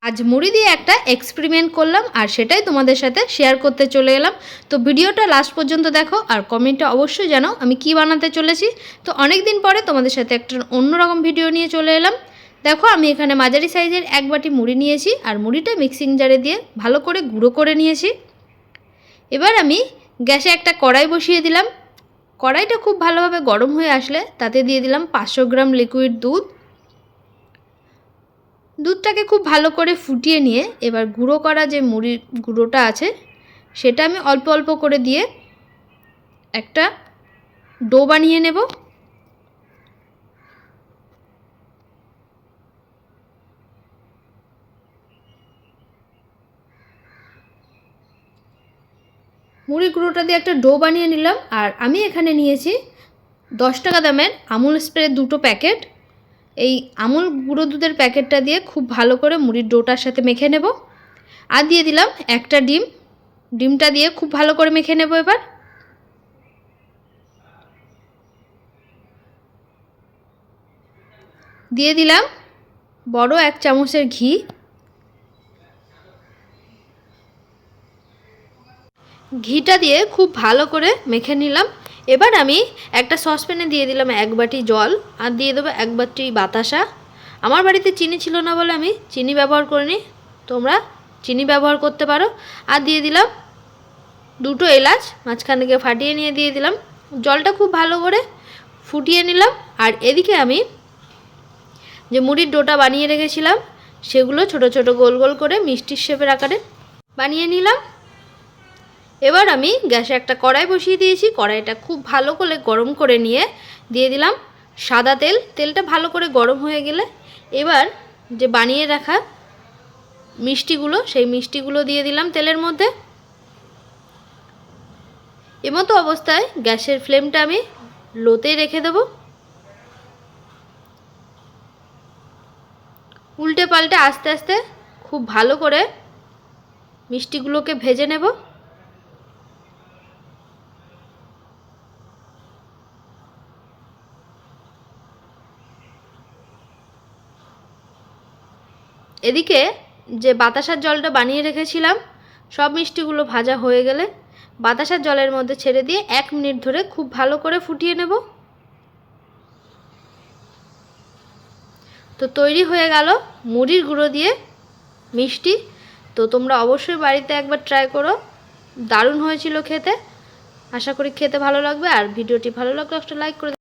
আজ মুড়ি দিয়ে একটা এক্সপেরিমেন্ট করলাম আর সেটাই তোমাদের সাথে শেয়ার করতে চলে এলাম। তো ভিডিওটা লাস্ট পর্যন্ত দেখো আর কমেন্টে অবশ্যই জানাও আমি কি বানাতে চলেছি। তো অনেক দিন পরে তোমাদের সাথে একটা অন্যরকম ভিডিও নিয়ে চলে এলাম। দেখো আমি এখানে মাঝারি সাইজের এক বাটি মুড়ি নিয়েছি আর মুড়িটা মিক্সিং জারে দিয়ে ভালো করে গুঁড়ো করে নিয়েছি। এবার আমি গ্যাসে একটা কড়াই বসিয়ে দিলাম। কড়াইটা খুব ভালোভাবে গরম হয়ে আসলে তাতে দিয়ে দিলাম 500 গ্রাম লিকুইড দুধ। দুধটাকে খুব ভালো করে ফুটিয়ে নিয়ে এবার গুঁড়ো করা যে মুড়ির গুঁড়োটা আছে সেটা আমি অল্প অল্প করে দিয়ে একটা ডো বানিয়ে নেব। মুড়ির গুঁড়োটা দিয়ে একটা ডো বানিয়ে নিলাম। আর আমি এখানে নিয়েছি 10 টাকা দামের আমুল স্প্রে 2টো প্যাকেট। এই আমুল গুঁড়ো দুধের প্যাকেটটা দিয়ে খুব ভালো করে মুড়ির ডোটার সাথে মেখে নেব। আর দিয়ে দিলাম একটা ডিম। ডিমটা দিয়ে খুব ভালো করে মেখে নেব। এবার দিয়ে দিলাম বড় 1 চামচের ঘি। ঘিটা দিয়ে খুব ভালো করে মেখে নিলাম। এবার আমি একটা সসপ্যানে দিয়ে দিলাম 1 বাটি জল আর দিয়ে দেবো 1 বাটি বাতাসা। আমার বাড়িতে চিনি ছিল না বলে আমি চিনি ব্যবহার করিনি, তোমরা চিনি ব্যবহার করতে পারো। আর দিয়ে দিলাম 2টো এলাচ মাঝখান থেকে ফাটিয়ে নিয়ে দিয়ে দিলাম। জলটা খুব ভালো করে ফুটিয়ে নিলাম। আর এদিকে আমি যে মুড়ির ডোটা বানিয়ে রেখেছিলাম সেগুলো ছোট ছোট গোল গোল করে মিষ্টির শেপের আকারে বানিয়ে নিলাম। এবার আমি গ্যাসে একটা কড়াই বসিয়ে দিয়েছি। কড়াইটা খুব ভালো করে গরম করে নিয়ে দিয়ে দিলাম সাদা তেল। তেলটা ভালো করে গরম হয়ে গেলে এবার যে বানিয়ে রাখা মিষ্টিগুলো সেই মিষ্টিগুলো দিয়ে দিলাম তেলের মধ্যে। এমতো অবস্থায় গ্যাসের ফ্লেমটা আমি লোতে রেখে দেব। উল্টে পাল্টে আস্তে আস্তে খুব ভালো করে মিষ্টিগুলোকে ভেজে নেব। এদিকে যে বাতাসার জলটা বানিয়ে রেখেছিলাম সব মিষ্টিগুলো ভাজা হয়ে গেলে বাতাসার জলের মধ্যে ছেড়ে দিয়ে 1 মিনিট ধরে খুব ভালো করে ফুটিয়ে নেব। তো তৈরি হয়ে গেল মুড়ির গুঁড়ো দিয়ে মিষ্টি। তো তোমরা অবশ্যই বাড়িতে একবার ট্রাই করো, দারুণ হয়েছিল খেতে। আশা করি খেতে ভালো লাগবে। আর ভিডিওটি ভালো লাগলে একটা লাইক করে